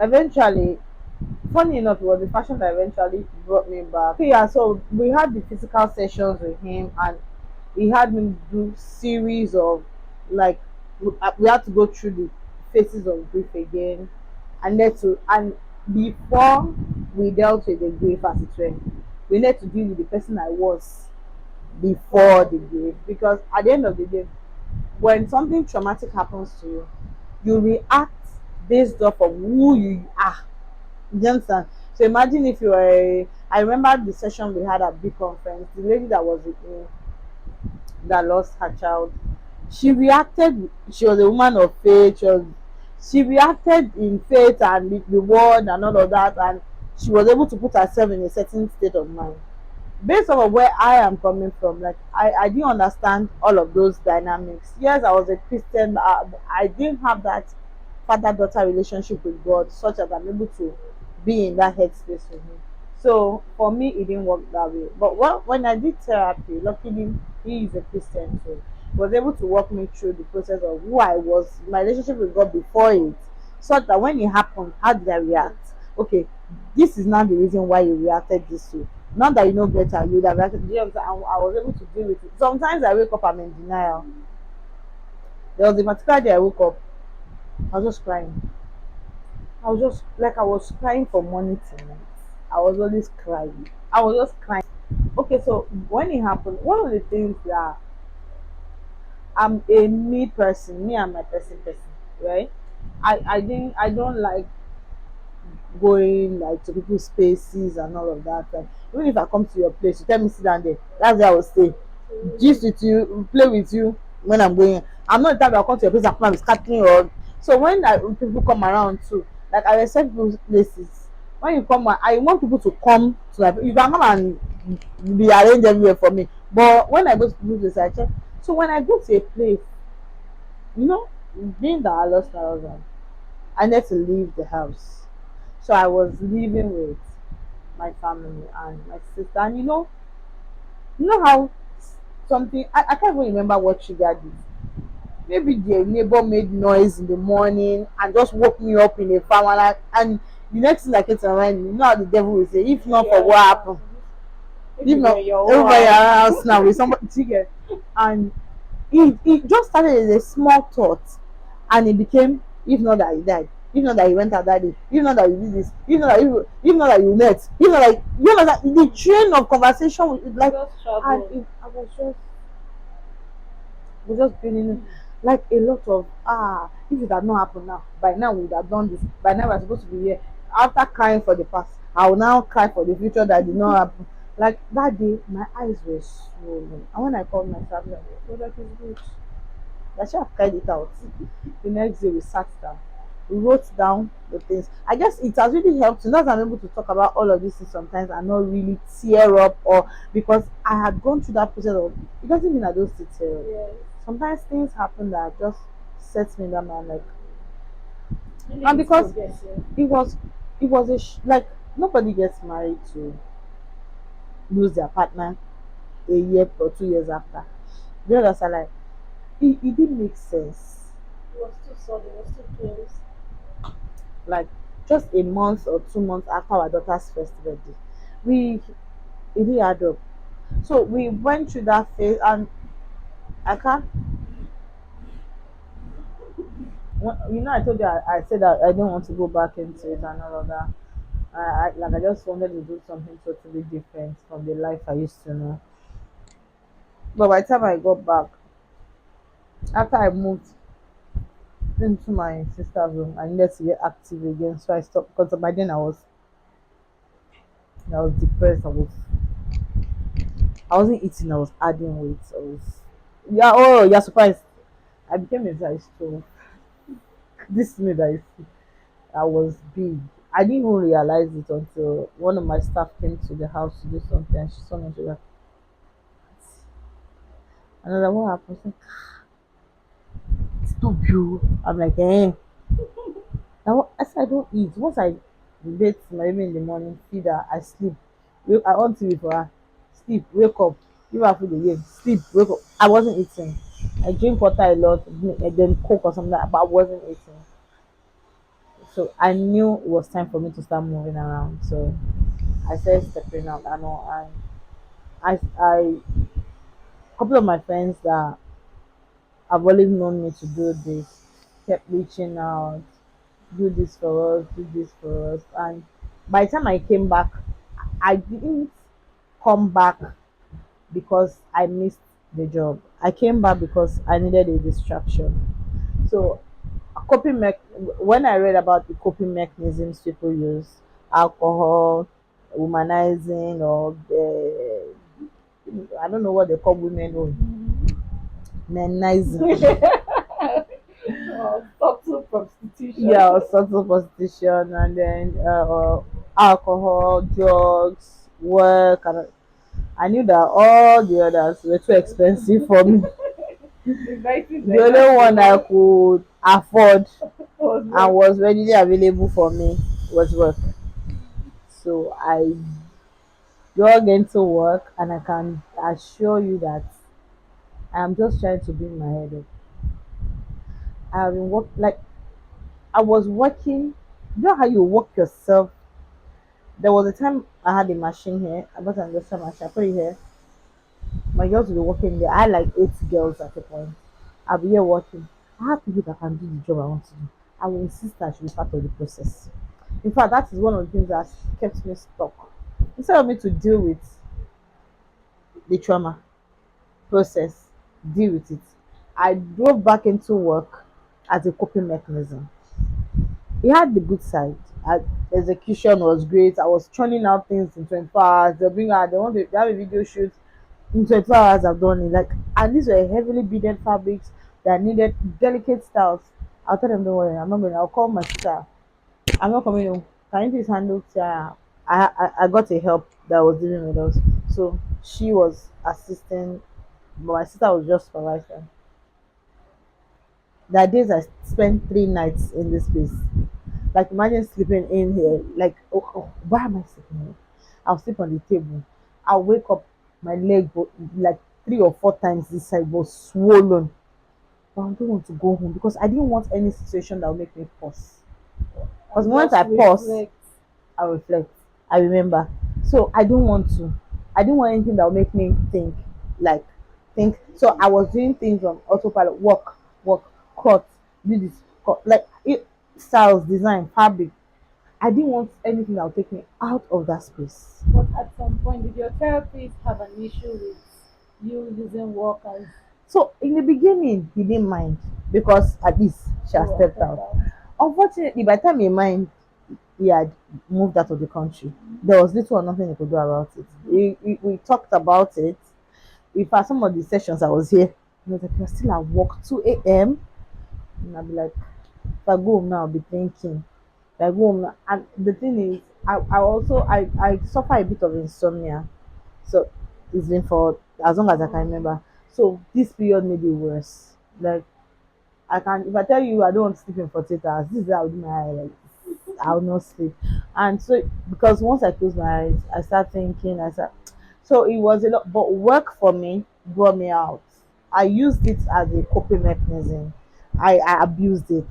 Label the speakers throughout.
Speaker 1: eventually, funny enough, it was the fashion that eventually brought me back. So yeah, so we had the physical sessions with him, and he had me do series of, like, we had to go through the phases of grief again, and then to and before we dealt with the grief, as it were, we need to deal with the person I was before the grief, because at the end of the day, when something traumatic happens to you, you react based off of who you are. You understand? So imagine if you were I remember the session we had at big conference, the lady that was with me that lost her child, she reacted, she was a woman of faith, she reacted in faith and with the word and all of that, and she was able to put herself in a certain state of mind based on where I am coming from. Like, I didn't understand all of those dynamics. Yes, I was a Christian, I didn't have that father daughter relationship with God such that I'm able to be in that headspace with him. So for me, it didn't work that way. But when I did therapy, luckily he is a Christian, so he was able to walk me through the process of who I was, my relationship with God before it, such that when it happened, how did I react? Okay, this is not the reason why you reacted this way. Not that you know better, you would have reacted. You know what I'm saying? I was able to deal with it. Sometimes I wake up, I'm in denial. There was a particular day I woke up, I was just crying. I was just like, I was crying from morning till night. I was always crying. I was just crying. Okay, so when it happened, one of the things that I'm a me person, me and my person, right? I don't like going like to people's spaces and all of that. Like, even if I come to your place, you tell me sit down there. That's where I will stay. Gist with you, play with you when I'm going. I'm not the type that will come to your place and come and be scattering or so when people come around too, like I respect people's places. When you come, I want people to come to my you can come and be arranged everywhere for me. But when I go to people's place, I check. So when I go to a place, you know, being that I lost my husband, I need to leave the house. So I was living with my family and my sister. And you know how something I can't even remember what triggered it. Maybe the neighbor made noise in the morning and just woke me up in a farm, and the next thing I came to my mind, you know how the devil will say, if not for what happened, if not everybody around house now with somebody triggered. And it just started as a small thought, and it became, if not that he died, if not that he went out that day, if not that you did this, if not that you met, if not like you know that the train of conversation like, and was just feeling like a lot of, if it had not happened now, by now we would have done this, by now we're supposed to be here. After crying for the past, I will now cry for the future that did not happen. Like that day my eyes were swollen, and when I called my family, I was like, it's good, I should have cried it out. The next day we sat down, we wrote down the things. I guess it has really helped. Not that I'm able to talk about all of these things sometimes and not really tear up, or because I had gone through that process of, it doesn't mean I don't still tear up. Yes. Sometimes things happen that just sets me down and like, and because it was like, nobody gets married to lose their partner a year or 2 years after. The others are like, it didn't make sense. It was too sudden, it was too close. Like just a month or 2 months after our daughter's first birthday, we it didn't add up. So we went through that phase, and I can't. I told you I said that I didn't want to go back into it and all of that. I just wanted to do something totally different from the life I used to know. But by the time I got back, after I moved into my sister's room, I needed to get active again. So I stopped because by then I was depressed. I wasn't eating. I was adding weight. Yeah. Oh, you're surprised. I became a size 12. This me that I was big. I didn't even realize it until one of my staff came to the house to do something, and she saw me. She was like, and I was like, what happened? She's like, stop you. I'm like, eh. Now, I said I don't eat. Once I bathe my baby in the morning, feed her, I sleep. I want TV for her. Sleep, wake up, give her food again. Sleep, wake up. I wasn't eating. I drink water a lot, and then Coke or something, but I wasn't eating. So I knew it was time for me to start moving around. So I started stepping out and all. And I, a couple of my friends that have always known me to do this kept reaching out, do this for us, do this for us. And by the time I came back, I didn't come back because I missed the job. I came back because I needed a distraction. So, when I read about the coping mechanisms people use, alcohol, womanizing, or I don't know what they call women, or menizing.
Speaker 2: Subtle prostitution.
Speaker 1: Yeah, or subtle prostitution, and then alcohol, drugs, work, and I knew that all the others were too expensive for me.
Speaker 2: The 90s
Speaker 1: The
Speaker 2: like that
Speaker 1: only one I could afford
Speaker 2: was
Speaker 1: and
Speaker 2: like,
Speaker 1: was readily available for me was work. So I dug into work, and I can assure you that I'm just trying to bring my head up. I've been work like I was working. You know how you work yourself. There was a time I had a machine here. I bought an industrial machine. I put it here. My girls will be working there. I had like 8 girls at a point. I'll be here working. I have people that can do the job I want to do. I will insist that I should be part of the process. In fact, that is one of the things that kept me stuck. Instead of me to deal with the trauma process, deal with it, I drove back into work as a coping mechanism. It had the good side. Execution was great. I was churning out things in 24 hours. They have a video shoot in 24 hours. I've done it. Like, and these were heavily beaded fabrics that needed delicate styles. I'll tell them, don't worry, I'm not going. I'll call my sister. I'm not coming home. Can you please handle Tiara? I got a help that was dealing with us. So she was assisting, but my sister was just supervising. There are days I spent 3 nights in this place. Like imagine sleeping in here. Like why am I sleeping here? I'll sleep on the table. I'll wake up, my leg like 3 or 4 times this side was swollen. But I don't want to go home because I didn't want any situation that will make me pause. Because
Speaker 2: and
Speaker 1: once
Speaker 2: just
Speaker 1: I pause,
Speaker 2: reflect.
Speaker 1: I reflect. I remember. So I don't want to. I didn't want anything that will make me like think. So I was doing things on autopilot. Work, cut, do this, cut. Like styles, design, fabric. I didn't want anything that would take me out of that space.
Speaker 2: But at some point, did your therapist have an issue with you using work as
Speaker 1: So in the beginning, he didn't mind because at least she
Speaker 2: you
Speaker 1: had
Speaker 2: were
Speaker 1: stepped
Speaker 2: stepped
Speaker 1: out.
Speaker 2: out?
Speaker 1: Unfortunately, by the time he mind, he had moved out of the country. There was little or nothing he could do about it. We talked about it. In fact, some of the sessions I was here, he was like, "You're still at work, 2 a.m." And I'll be like, if I go home now, I'll be thinking. If I go home now. And the thing is, I suffer a bit of insomnia. So it's been for as long as I can remember. So this period made it worse. Like I can if I tell you I don't want to sleep in 48 hours, this is how I will do my eye like I will not sleep. And so because once I close my eyes, I start thinking, I start so it was a lot, but work for me brought me out. I used it as a coping mechanism. I abused it.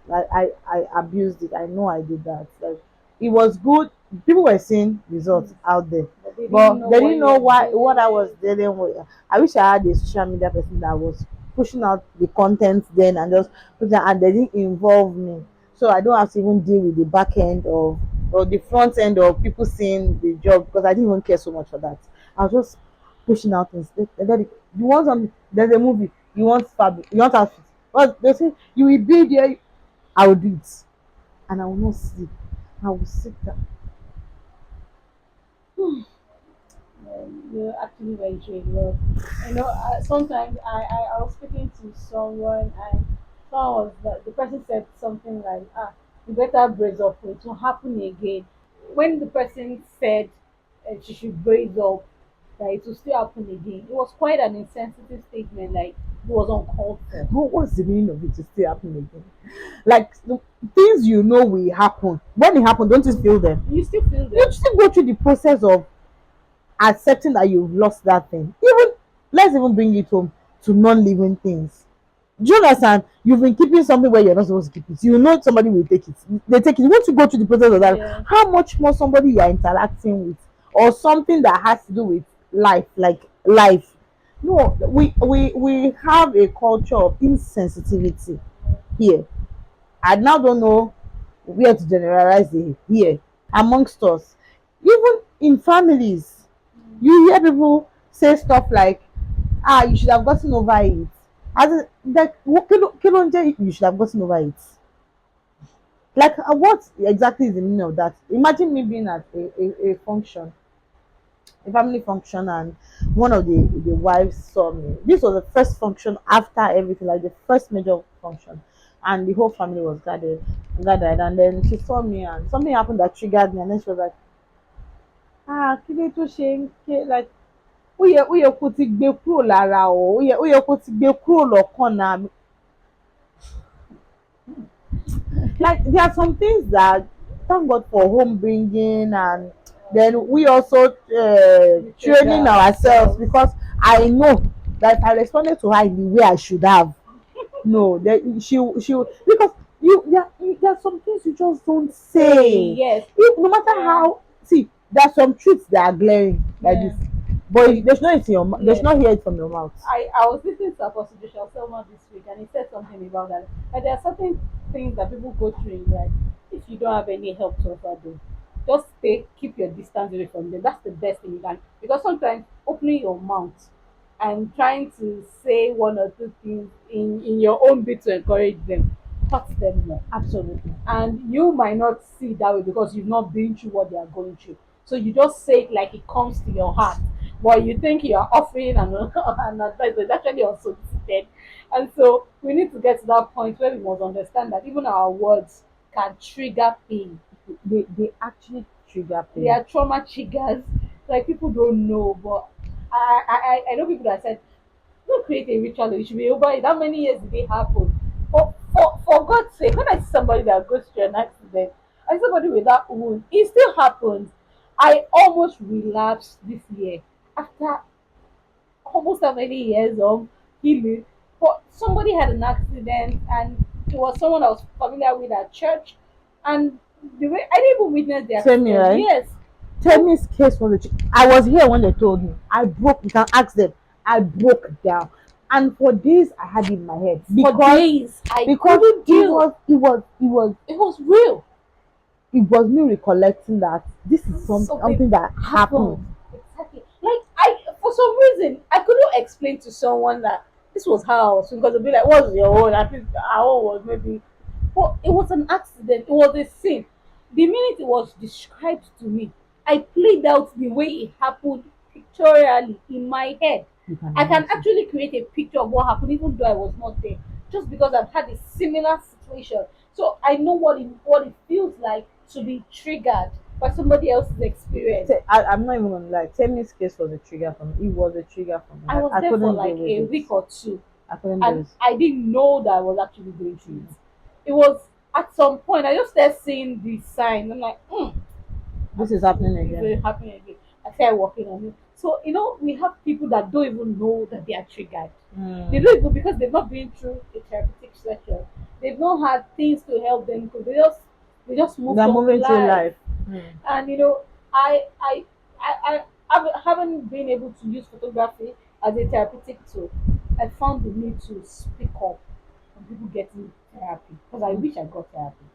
Speaker 1: I abused it. I know I did that. Like it was good. People were seeing results out there,
Speaker 2: But they didn't
Speaker 1: but
Speaker 2: know
Speaker 1: they
Speaker 2: what
Speaker 1: didn't
Speaker 2: you
Speaker 1: know
Speaker 2: were
Speaker 1: why
Speaker 2: dealing
Speaker 1: what I was
Speaker 2: with.
Speaker 1: dealing with. I wish I had a social media person that was pushing out the content then and just put that, and they didn't involve me, so I don't have to even deal with the back end of or the front end of people seeing the job because I didn't even care so much for that. I was just pushing out things. You want something? There's a movie. You want fabric? You want outfit? Well, they say you will be there. I will do it, and I will not sleep. I will sit down.
Speaker 2: You're actually venturing well. Sometimes I was speaking to someone and someone was the person said something like, you better brace up, it will happen again. When the person said she should brace up, that it will still happen again, it was quite an insensitive statement, like it was uncalled for.
Speaker 1: But what's the meaning of it to still happen again? Like the things you know will happen. When it happen, don't you feel them?
Speaker 2: You still feel
Speaker 1: You
Speaker 2: them.
Speaker 1: still go through the process of accepting that you've lost that thing. Even let's even bring it home to non-living things. Do you understand? You've been keeping something where you're not supposed to keep it. You know somebody will take it. They take it. You want to go through the process of that.
Speaker 2: Yeah.
Speaker 1: How much more somebody you are interacting with, or something that has to do with life, like life. No, we have a culture of insensitivity here. I now don't know where to generalize it here amongst us. Even in families, you hear people say stuff like, ah, you should have gotten over it. As in, like, you should have gotten over it. Like, what exactly is the meaning of that? Imagine me being at a function, a family function, and one of the wives saw me. This was the first function after everything, like the first major function, and the whole family was gathered, and then she saw me, and something happened that triggered me, and then she was like, ah, kí ló tó ṣe ń ké, like, ó yẹ kó ti gbé kúrò lára o, ó yẹ kó ti gbé kúrò lọ́kàn náà. Like, there are some things that, thank God for home bringing, and then we also training ourselves, because I know that if I responded to her in the way I should have, no, that she because there are some things you just don't say.
Speaker 2: Yes.
Speaker 1: No matter how, see, there are some truths that are glaring like
Speaker 2: Yeah.
Speaker 1: this, but they should not it in your they
Speaker 2: Yeah.
Speaker 1: should not hear it from your mouth.
Speaker 2: I was listening to Apostle Joshua Selma this week, and he said something about that. Like, there are certain things that people go through in life. If you don't have any help to offer them, just stay, keep your distance away from them. That's the best thing you can. Because sometimes opening your mouth and trying to say one or two things in your own bit to encourage them hurts them more.
Speaker 1: Absolutely.
Speaker 2: And you might not see it that way because you've not been through what they are going through. So you just say it like it comes to your heart. But you think you are offering an advice, but it's actually unsolicited. And so we need to get to that point where we must understand that even our words can trigger pain.
Speaker 1: They actually trigger
Speaker 2: They
Speaker 1: pain.
Speaker 2: are trauma triggers. Like, people don't know, but I know people that said, don't create a ritual. It should be over it. How many years did it happen? For God's sake, when I see somebody that goes through an accident, I see somebody with that wound, it still happens. I almost relapsed this year after almost how many years of healing. But somebody had an accident, and it was someone I was familiar with at church, and the way I didn't even witness the
Speaker 1: Tell me,
Speaker 2: accident.
Speaker 1: right?
Speaker 2: Yes,
Speaker 1: Temi's case was I was here when they told me. I broke. You can ask them. I broke down, and for days I had it in my head
Speaker 2: for
Speaker 1: because
Speaker 2: days I
Speaker 1: because
Speaker 2: couldn't deal.
Speaker 1: it
Speaker 2: It was real.
Speaker 1: was me recollecting that this is
Speaker 2: Something
Speaker 1: something that happened.
Speaker 2: happened. Exactly. Like, I, for some reason, I couldn't explain to someone that this was how I was feeling, because they'll be like, "What's your own?" I think our own was maybe, but it was an accident. It was a sin. The minute it was described to me, I played out the way it happened pictorially in my head.
Speaker 1: You can
Speaker 2: I can
Speaker 1: imagine.
Speaker 2: actually create a picture of what happened, even though I was not there, just because I've had a similar situation. So I know what it feels like to be triggered by somebody else's experience.
Speaker 1: I'm not even gonna lie. Temi's case was a trigger for me. It was a trigger for me.
Speaker 2: I was
Speaker 1: I
Speaker 2: there for
Speaker 1: couldn't deal
Speaker 2: like
Speaker 1: with
Speaker 2: a
Speaker 1: it.
Speaker 2: week or two,
Speaker 1: I couldn't do
Speaker 2: and
Speaker 1: it.
Speaker 2: I didn't know that I was actually going through it. It was at some point I just started seeing the signs. I'm like,
Speaker 1: This is happening
Speaker 2: it's
Speaker 1: again.
Speaker 2: happening again. I started working on it. So, we have people that don't even know that they are triggered. They don't even, because they've not been through a therapeutic session. They've not had things to help them, because they just moved
Speaker 1: They're
Speaker 2: on with
Speaker 1: moving through
Speaker 2: life.
Speaker 1: life. Mm.
Speaker 2: And I I haven't been able to use photography as a therapeutic tool. I found the need to speak up when people getting therapy, because I wish I got therapy.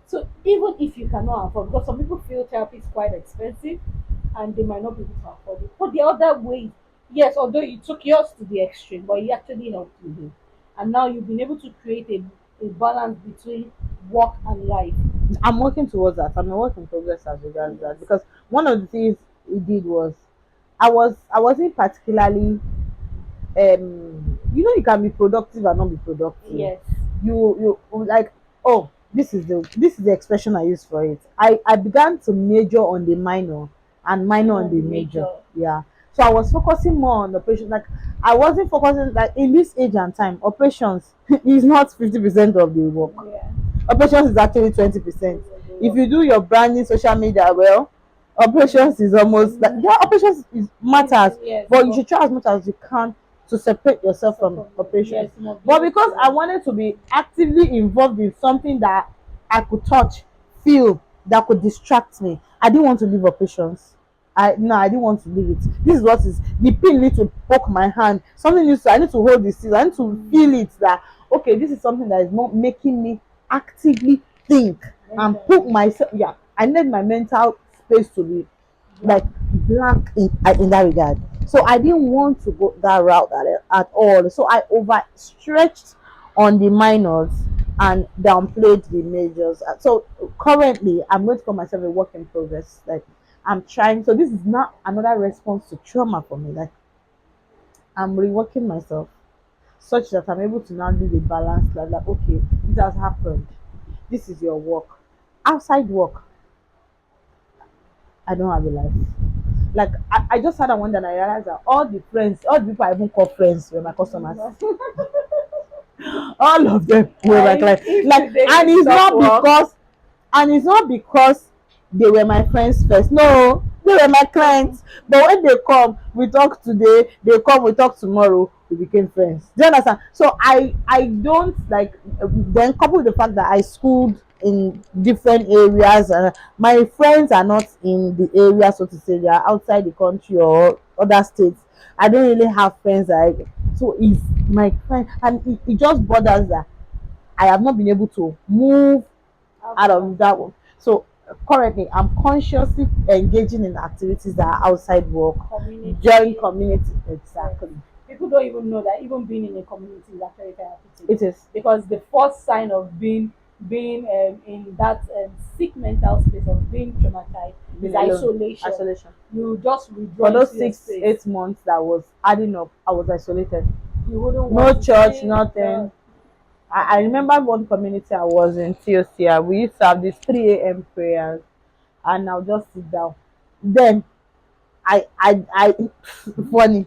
Speaker 2: So even if you cannot afford, because some people feel therapy is quite expensive and they might not be able to afford it. But the other way, yes, although you took yours to the extreme, but it actually helped you heal. And now you've been able to create a balance between work and life.
Speaker 1: I'm working towards that. I'm a work in progress as regards
Speaker 2: Yes.
Speaker 1: that, because one of the things he did was I wasn't particularly you can be productive and not be productive.
Speaker 2: Yes.
Speaker 1: You like, oh, this is the expression I use for it. I began to major on the minor and minor on
Speaker 2: On
Speaker 1: the
Speaker 2: the
Speaker 1: major.
Speaker 2: major.
Speaker 1: Yeah. So I was focusing more on operation. Like, I wasn't focusing, like, in this age and time, operations is not 50% of the work.
Speaker 2: Yeah.
Speaker 1: Operations is actually 20%. If you do your branding, social media well, operations is almost like, yeah, operations is matters,
Speaker 2: Yes.
Speaker 1: but you should try as much as you can to separate yourself
Speaker 2: So
Speaker 1: from
Speaker 2: from
Speaker 1: operations.
Speaker 2: yes, you must be
Speaker 1: But
Speaker 2: able
Speaker 1: because I
Speaker 2: to.
Speaker 1: wanted to be actively involved in something that I could touch, feel, that could distract me, I didn't want to leave operations. I didn't want to leave it. This is what is the pin need to poke my hand. Something needs to I need to hold this. I need to feel
Speaker 2: Mm,
Speaker 1: it that okay, this is something that is not making me actively think and put
Speaker 2: mentally
Speaker 1: myself. Yeah, I need my mental space to be like
Speaker 2: blank.
Speaker 1: blank in that regard. So I didn't want to go that route at all. So I overstretched on the minors and downplayed the majors. So currently, I'm going to call myself a work in progress. Like I'm trying. So this is not another response to trauma for me. Like I'm reworking myself such that I'm able to now live a balanced life. Like okay, it has happened. This is your work. Outside work, I don't have a life. Like I just had a one that I realized that all the friends, all the people I even call friends were my customers. All of them were my
Speaker 2: And
Speaker 1: clients.
Speaker 2: if
Speaker 1: Like,
Speaker 2: today you stop work,
Speaker 1: and it's not because they were my friends first. No, they were my
Speaker 2: mhm,
Speaker 1: clients. But when they come, we talk today, they come, we talk tomorrow, we became friends. Do you understand? So I don't like then couple with the fact that I schooled in different areas and my friends are not in the area, so to say, they are outside the country or other states. I don't really have friends like so is my friend and it just bothers that I have not been able to move out
Speaker 2: outside
Speaker 1: of that one. So currently, I'm consciously engaging in activities that are outside work, join
Speaker 2: community,
Speaker 1: community.
Speaker 2: yes.
Speaker 1: Exactly,
Speaker 2: People don't even know that even being in a community is actually therapeutic,
Speaker 1: it is
Speaker 2: because the first sign of being in that sick mental space of being traumatized is
Speaker 1: being alone,
Speaker 2: isolation.
Speaker 1: isolation.
Speaker 2: You just withdraw
Speaker 1: For those
Speaker 2: into your
Speaker 1: six,
Speaker 2: space.
Speaker 1: 8 months that was adding up, I was isolated.
Speaker 2: You wouldn't want
Speaker 1: No
Speaker 2: to
Speaker 1: church,
Speaker 2: see
Speaker 1: nothing.
Speaker 2: the
Speaker 1: I remember one community I was in, TOCR. We used to have these 3 a.m. prayers, and I'll just sit down. Then I funny.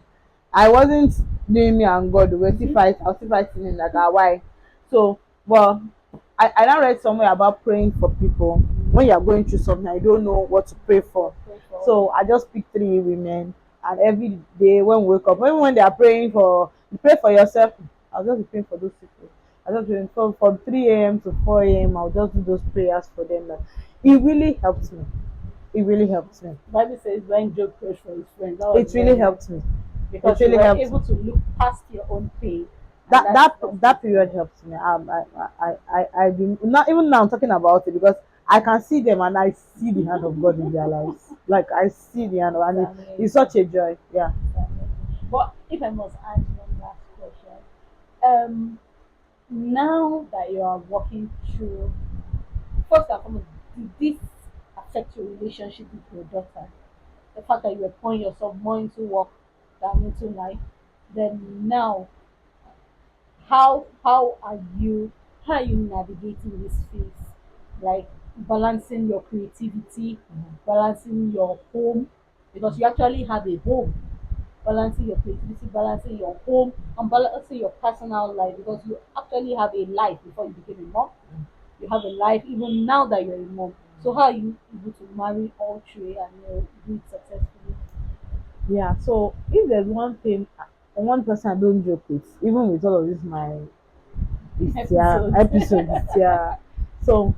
Speaker 1: I wasn't doing me and God. We were still fight. I was still fighting in like why. So, well, I now read somewhere about praying for people when you are going through something. I don't know what to pray for.
Speaker 2: pray for.
Speaker 1: So I just picked 3 women, and every day when we wake up, even when they are praying for, you pray for yourself. I'll just be praying for those people. I just praying from 3 a.m. to 4 a.m. I'll just do those prayers for them. Like, it really helps me. It really helps me.
Speaker 2: Bible says when Job prayed for his friends, that was
Speaker 1: It really
Speaker 2: when,
Speaker 1: helped me. It
Speaker 2: because you
Speaker 1: really
Speaker 2: were
Speaker 1: helped me.
Speaker 2: able to look past your own pain, and
Speaker 1: that that
Speaker 2: that's the
Speaker 1: that period helped me. I've been not even now talking about it because I can see them and I see the hand of God in their lives. Like I see the hand of, and it's
Speaker 2: amazing.
Speaker 1: such a joy. Yeah.
Speaker 2: It's amazing. But if I must ask one last question, um, now that you are walking through, first and foremost, did this affect your relationship with your daughter? The fact that you were pouring yourself more into work than into life. Then now, how are you, how are you navigating this phase? Like balancing your creativity, balancing your home, because you actually have a home, balancing your creativity, balancing your home, and balancing your personal life, because you actually have a life before you became a mom. You have a life even now that you're a mom. So how are you able to marry all three and do it successfully?
Speaker 1: Yeah. So if there's one thing, one person I don't joke with, even with all of this my Istia
Speaker 2: Episodes.
Speaker 1: episode, Istia. So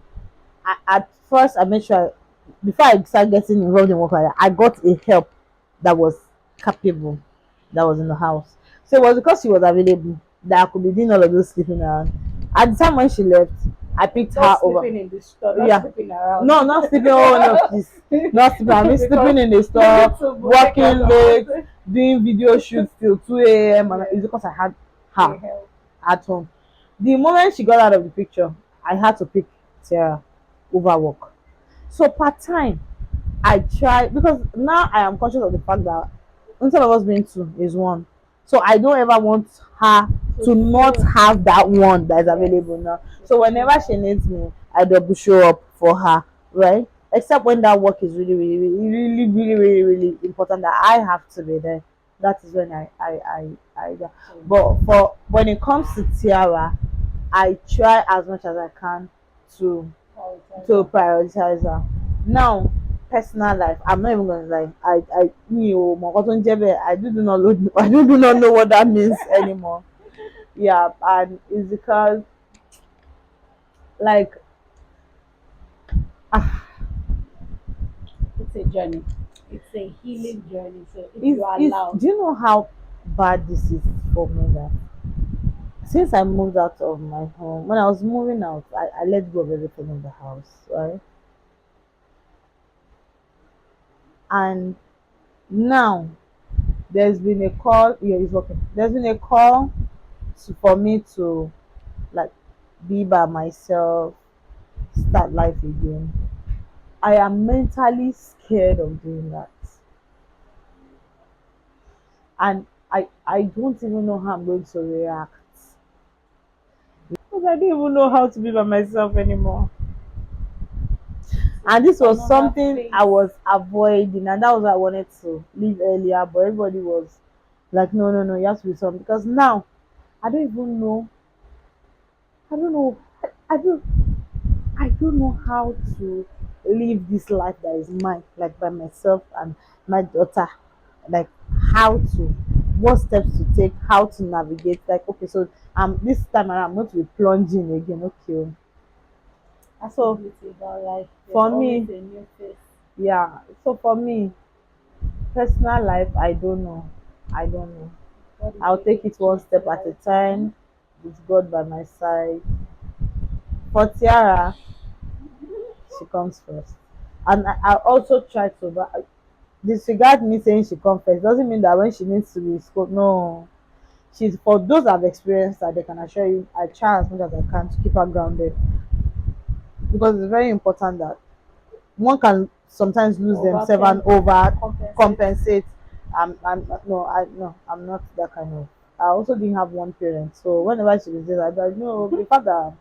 Speaker 1: at first I made sure before I started getting involved in work like that, I got a help that was capable, that was in the house. So it was because she was available that I could be doing all of those sleeping around. At the time when she left, I picked her
Speaker 2: Just
Speaker 1: over.
Speaker 2: sleeping in the store, not
Speaker 1: Yeah.
Speaker 2: sleeping around.
Speaker 1: No, not sleeping. Oh no, please. Not sleeping. I mean
Speaker 2: Because
Speaker 1: sleeping in the
Speaker 2: you need
Speaker 1: store,
Speaker 2: to make
Speaker 1: working
Speaker 2: yourself
Speaker 1: late, doing video shoots till 2 a.m. And
Speaker 2: yes,
Speaker 1: it's because I had
Speaker 2: a
Speaker 1: her
Speaker 2: help.
Speaker 1: at home. The moment she got out of the picture, I had to pick Sarah over work. So part time, I try because now I am conscious of the fact that instead of us being two is one. So I don't ever want her
Speaker 2: To
Speaker 1: to not
Speaker 2: feel
Speaker 1: have that one that is
Speaker 2: yes,
Speaker 1: available now.
Speaker 2: to
Speaker 1: So
Speaker 2: feel
Speaker 1: whenever
Speaker 2: that
Speaker 1: she needs me, I double show up for her, right? Except when that work is really important that I have to be there. That is when I but for when it comes to Tiara, I try as much as I can to
Speaker 2: prioritize
Speaker 1: to
Speaker 2: that.
Speaker 1: prioritize her. Now personal life, I'm not even gonna lie. I me oh, mo nkan tó ń jẹ́ bẹ́ẹ̀, I do not know what that means anymore. Yeah, and it's because like ah,
Speaker 2: It's a journey. It's a healing journey. So if you are
Speaker 1: is
Speaker 2: allowed,
Speaker 1: do you know how bad this is for me that since I moved out of my home, when I was moving out, I let go of everything in the house, right? And now there's been a call. Yeah, it's working. There's been a call for me to like be by myself, start life again. I am mentally scared of doing that, and I don't even know how I'm going to react because I don't even know how to be by myself anymore. And this
Speaker 2: it's
Speaker 1: was
Speaker 2: another
Speaker 1: something
Speaker 2: phase.
Speaker 1: I was avoiding, and that was why I wanted to leave earlier. But everybody was like, no, no, no, you have to be something because now I don't even know. I don't know. I don't. I don't know how to live this life that is mine, like by myself and my daughter. Like how to, what steps to take, how to navigate. Like okay, so this time around I'm going to be plunging again. Okay,
Speaker 2: That's the
Speaker 1: so
Speaker 2: beauty about life. There's
Speaker 1: for
Speaker 2: always
Speaker 1: me,
Speaker 2: a new phase.
Speaker 1: yeah. So for me, personal life, I don't know. I don't know.
Speaker 2: God is
Speaker 1: I'll
Speaker 2: really
Speaker 1: take it one
Speaker 2: key to
Speaker 1: step at a
Speaker 2: life.
Speaker 1: time with God by my side. For Tiara, she comes first. And I also try to disregard me saying she comes first. Doesn't mean that when she needs to be school, no. She's for those that have experienced that they can assure you I try as much as I can to keep her grounded because it's very important that one can sometimes lose themselves and
Speaker 2: Overcome,
Speaker 1: over
Speaker 2: compensate.
Speaker 1: compensate. I'm not that kind of. I also didn't have one parent, so whenever she was there, I was like, no, the father,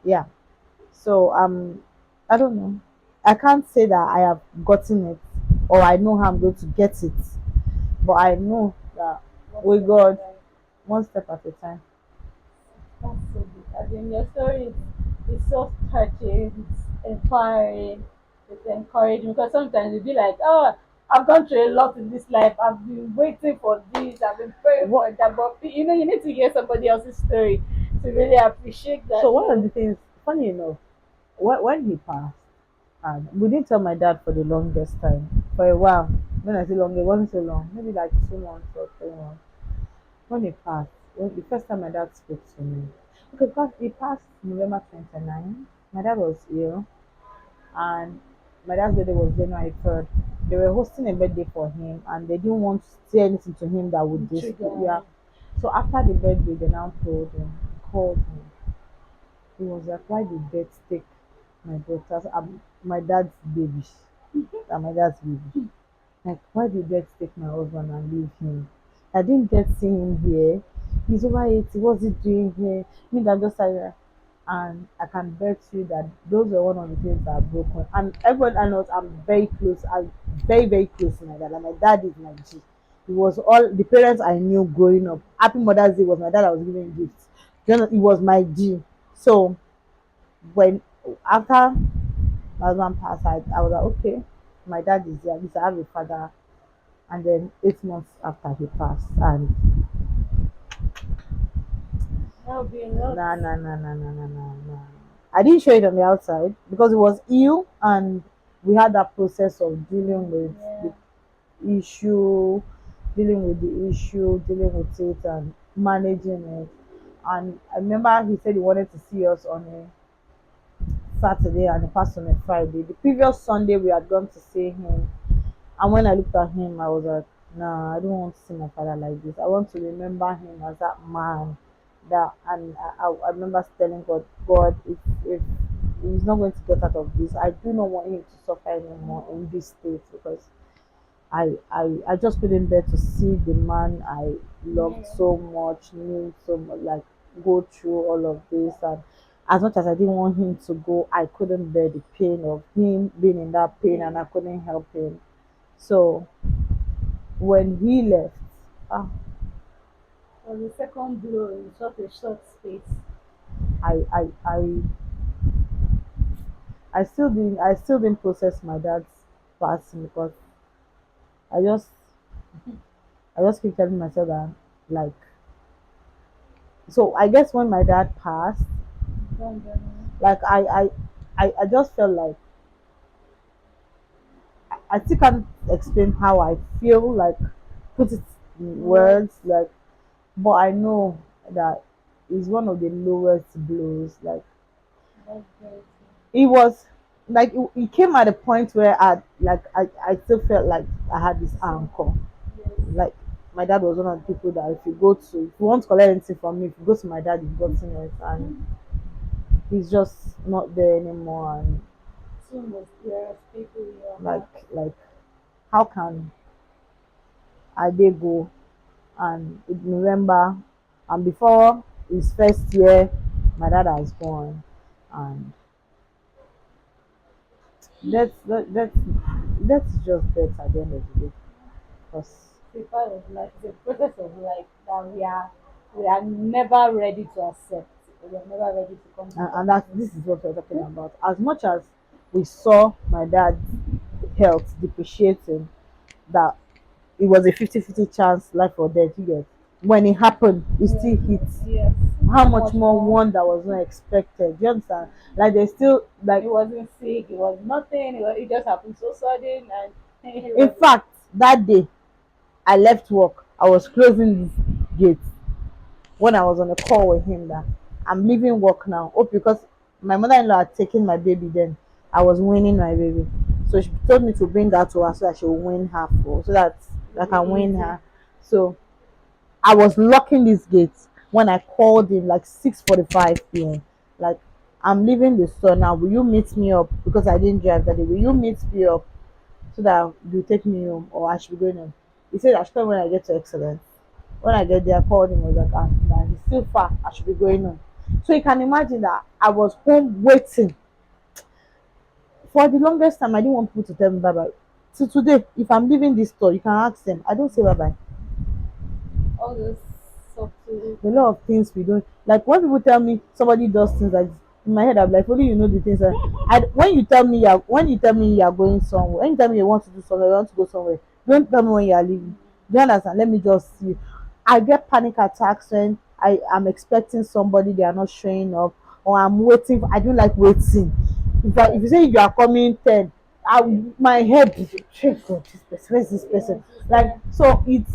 Speaker 1: yeah. So I don't know. I can't say that I have gotten it or I know how I'm going to get it, but I know that
Speaker 2: What's
Speaker 1: with
Speaker 2: the other
Speaker 1: God,
Speaker 2: time?
Speaker 1: one step at a time.
Speaker 2: That's so good. As in your story is so touching, it's inspiring, it's encouraging because sometimes you'll be like, oh, I've gone through a lot in this life. I've been waiting for this. I've been praying
Speaker 1: What?
Speaker 2: for that. But you need to hear somebody else's story to really appreciate
Speaker 1: So
Speaker 2: that.
Speaker 1: one of
Speaker 2: No,
Speaker 1: the things, funny enough, when he passed, and we didn't tell my dad for the longest time. For a while, when I say long, it wasn't so long, maybe like 2 months or 3 months. When he passed, when the first time my dad spoke to me, okay, because he passed November 29. My dad was ill, and my dad's birthday was January 3rd. They were hosting a birthday for him, and they didn't want to say anything to him that would
Speaker 2: you
Speaker 1: dis yeah.
Speaker 2: trigger.
Speaker 1: So after the birthday, they now told him, called him. He was like, "Why did death take my daughter? My dad's baby, and my dad's baby. Like, why did death take my husband and leave him? I didn't get see him here. He's over 80. What's he doing here? Me that just started." And I can bet you that those were one of the things that broke me. And everyone I know, I'm very close. I'm very, very close to my dad. And my dad is my G. It was all the parents I knew growing up. Happy Mother's Day was my dad I was giving gifts. You know, it was my G. So when after my husband passed, I was like, okay, my dad is here. At least I have a father. And then 8 months after he passed, and
Speaker 2: That would be a lot.
Speaker 1: nah, nah, nah, nah, nah, nah, nah, nah. I didn't show it on the outside because it was ill, and we had that process of dealing with
Speaker 2: Yeah.
Speaker 1: the issue, dealing with it, and managing it. And I remember he said he wanted to see us on a Saturday and he passed on a Friday. The previous Sunday we had gone to see him. And when I looked at him, I was like, nah, I don't want to see my father like this. I want to remember him as that man. That and I remember telling God, God, if he's not going to get out of this, I do not want him to suffer anymore in this state because I just couldn't bear to see the man I loved
Speaker 2: Yeah.
Speaker 1: so much, knew so much, like go through all of this. And as much as I didn't want him to go, I couldn't bear the pain of him being in that pain, and I
Speaker 2: Yeah.
Speaker 1: couldn't help him. So when he left, ah,
Speaker 2: It was a second blow in such a short space.
Speaker 1: I, I, I, I still didn't process my dad's. passing because I just I just keep telling myself that like so I guess when my dad passed,
Speaker 2: Don't get me.
Speaker 1: like I just felt like I still can't explain how I feel, like put it in
Speaker 2: What?
Speaker 1: words, like but I know that it's one of the lowest blows. Like
Speaker 2: That's great.
Speaker 1: it was like it came at a point where I still felt like I had this
Speaker 2: So,
Speaker 1: anchor.
Speaker 2: yes.
Speaker 1: Like my dad was one of the people that if you want to collect anything from me, if you go to my dad, you've gotten it, and he's just not there anymore. And
Speaker 2: Two most dearest people in your
Speaker 1: like
Speaker 2: heart.
Speaker 1: like how can I dey go and in November and before his first year, my dad has gone, and that's just death at the end of the day. Cause
Speaker 2: It's a part of life. It's a process of life that we are never ready to accept. We are never ready to come to
Speaker 1: and
Speaker 2: terms
Speaker 1: that
Speaker 2: with.
Speaker 1: this is what we're talking about. As much as we saw my dad's health depreciating, that it was a 50-50 chance, life or death. You get when it happened, it still hit.
Speaker 2: Yes.
Speaker 1: How
Speaker 2: How
Speaker 1: much
Speaker 2: much
Speaker 1: more
Speaker 2: more?
Speaker 1: one that was not expected? Do you understand? Like there's still like
Speaker 2: It wasn't sick. It was nothing. It just happened so sudden, and it
Speaker 1: in
Speaker 2: was.
Speaker 1: fact that day I left work. I was closing this gate when I was on a call with him that I'm leaving work now. Oh, because my mother-in-law had taken my baby then. I was winning my baby. So she told me to bring her to her so that she will win her for so that I
Speaker 2: It'll be
Speaker 1: can win
Speaker 2: easy.
Speaker 1: her. So I was locking this gate when I called him like 6:45 p.m. Like I'm leaving the store now. Will you meet me up? Because I didn't drive that day. Will you meet me up so that you take me home or I should be going home? He said I should come when I get to Excellence. When I get there, I called him. I was like, ah, nah, he's still far. I should be going home. So you can imagine that I was home waiting for the longest time. I didn't want people to tell me bye bye. Till today, if I'm leaving this store, you can ask them. I don't say bye bye.
Speaker 2: All those subtle.
Speaker 1: A lot of things we don't like. When people tell me somebody does things like this, in my head, I'm like, only you know the things that when you tell me you're going somewhere, when you tell me you want to do somewhere, you want to go somewhere, don't tell me when you are leaving. Do you understand? Let me just see. I get panic attacks when I am expecting somebody, they are not showing up, or I'm waiting. I don't like waiting. If you say you are coming 10, my head is check God, this person, where's this person?
Speaker 2: Yes,
Speaker 1: Like so it's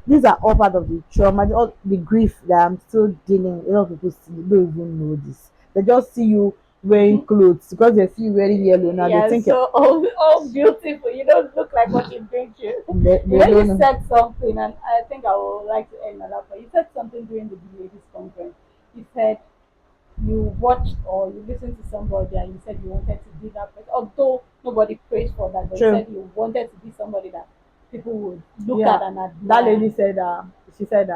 Speaker 1: these are all part of the trauma, all the grief that I'm still dealing with. A lot of people still don't even know this. They just see you wearing clothes because they see you wearing yellow. Now they
Speaker 2: yeah,
Speaker 1: think
Speaker 2: so all beautiful. You don't look like what you've been through. You
Speaker 1: they
Speaker 2: know, you
Speaker 1: don't know.
Speaker 2: said something, and I think I would like to end on that. But you said something during the ladies' conference. You said you watched or you listened to somebody, and you said you wanted to be that person. Although nobody praised for that, but you
Speaker 1: True.
Speaker 2: said you wanted to be somebody that people would look
Speaker 1: Yeah,
Speaker 2: at and
Speaker 1: that
Speaker 2: admire.
Speaker 1: lady said she said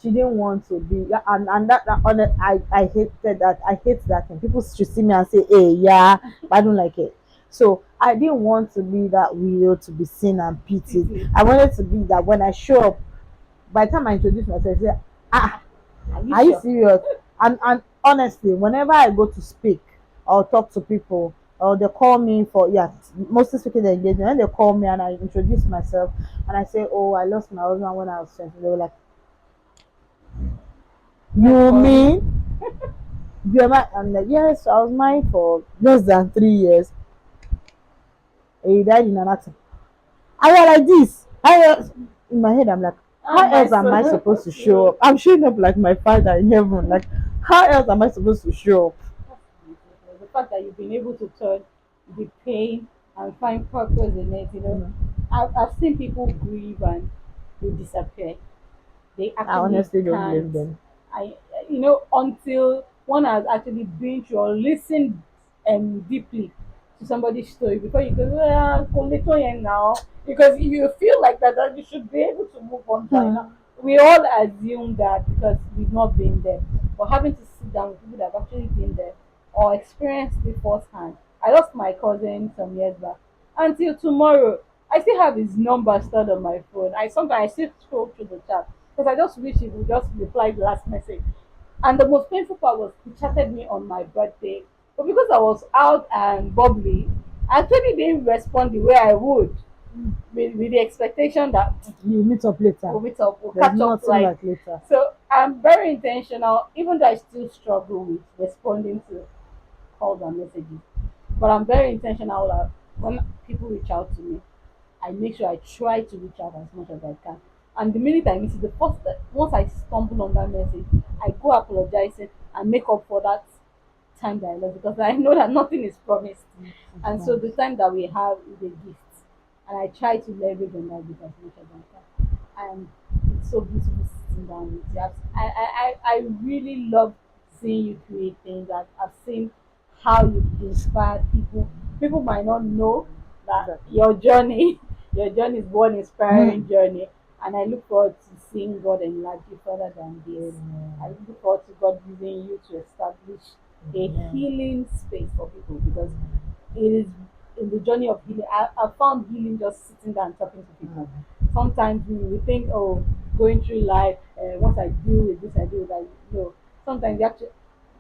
Speaker 1: she didn't want to be, yeah, and that on it, I hated that. I hate that thing. People should see me and say, hey, yeah, but I don't like it. So I didn't want to be that widow to be seen and pitied.
Speaker 2: Pity.
Speaker 1: I wanted to be that when I show up, by the time I introduce myself, I say, ah,
Speaker 2: Are you
Speaker 1: are you
Speaker 2: sure?
Speaker 1: serious? And honestly, whenever I go to speak or talk to people, or they call me for, yeah, mostly speaking the engagement, when they call me and I introduce myself and I say, oh, I lost my husband when I was 20, they were like,
Speaker 2: That's
Speaker 1: you
Speaker 2: funny.
Speaker 1: mean you're married? I'm like, yes, I was married for less than 3 years and he died in an accident. I was like this. In my head, I'm like,
Speaker 2: How
Speaker 1: how
Speaker 2: am I
Speaker 1: else am I
Speaker 2: so?
Speaker 1: supposed to show up? I'm showing up like my father in heaven. Like, how else am I supposed to show up?
Speaker 2: That's beautiful. The fact that you've been able to turn the pain and find purpose in it, I've seen people grieve and they disappear. They
Speaker 1: I
Speaker 2: actually
Speaker 1: honestly don't
Speaker 2: can't.
Speaker 1: blame them.
Speaker 2: Until one has actually been through or listened deeply to somebody's story before you go, Koleto yen now. Because if you feel like that, then you should be able to move on by now.
Speaker 1: Hmm.
Speaker 2: We all assume that because we've not been there. But having to sit down with people that have actually been there or experienced it firsthand. I lost my cousin some years back. Until tomorrow, I still have his number stored on my phone. I still scroll through the chat because I just wish he would just reply the last message. And the most painful part was he chatted me on my birthday. But because I was out and bubbly, actually didn't respond the way I would, with the expectation that
Speaker 1: You meet up later.
Speaker 2: we'll meet up, we'll
Speaker 1: There's
Speaker 2: catch up.
Speaker 1: nothing
Speaker 2: Like,
Speaker 1: like later.
Speaker 2: so I'm very intentional, even though I still struggle with responding to calls and messages. But I'm very intentional that when people reach out to me, I make sure I try to reach out as much as I can. And the minute I miss it, the first once I stumble on that message, I go apologizing and make up for that time that I lost, because I know that nothing is promised. And so the time that we have is a gift. And I try to leverage on that gift as much as I can. And it's so beautiful sitting down with you. I really love seeing you create things. I've seen how you inspire people. People might not know that
Speaker 1: Exactly.
Speaker 2: your journey, your journey is one
Speaker 1: Mm.
Speaker 2: inspiring journey. And I look forward to seeing God enlarge you further than this. I
Speaker 1: Amen.
Speaker 2: look forward to God using you to establish a
Speaker 1: Amen.
Speaker 2: healing space for people, because it is in the journey of healing. I found healing just sitting down and talking to people.
Speaker 1: Mm.
Speaker 2: Sometimes we think, oh, going through life, once I deal with this, I deal with that. No, sometimes you have to,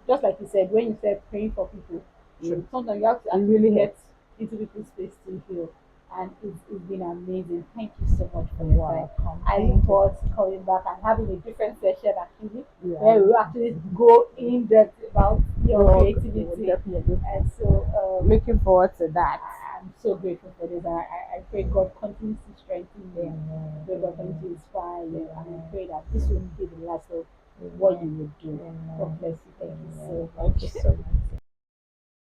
Speaker 2: just like you said, when you said praying for people,
Speaker 1: True.
Speaker 2: sometimes you have to
Speaker 1: It
Speaker 2: actually
Speaker 1: really
Speaker 2: get
Speaker 1: helps.
Speaker 2: into people's space to heal. And it's been amazing. Thank you so much for your time.
Speaker 1: Welcome.
Speaker 2: I look
Speaker 1: Thank you.
Speaker 2: forward to coming back and having a different session actually,
Speaker 1: Yeah.
Speaker 2: where we actually go in depth about your
Speaker 1: Oh,
Speaker 2: creativity.
Speaker 1: definitely.
Speaker 2: And so
Speaker 1: Looking forward to that.
Speaker 2: I'm so grateful for this. I pray God continues to strengthen you.
Speaker 1: Amen.
Speaker 2: Pray God continues to inspire you. And I
Speaker 1: Amen.
Speaker 2: pray that this will be the last of what you
Speaker 1: Amen.
Speaker 2: would do.
Speaker 1: Amen.
Speaker 2: God bless you. Thank you
Speaker 1: Amen.
Speaker 2: so
Speaker 1: Thank you
Speaker 2: much.
Speaker 1: so much.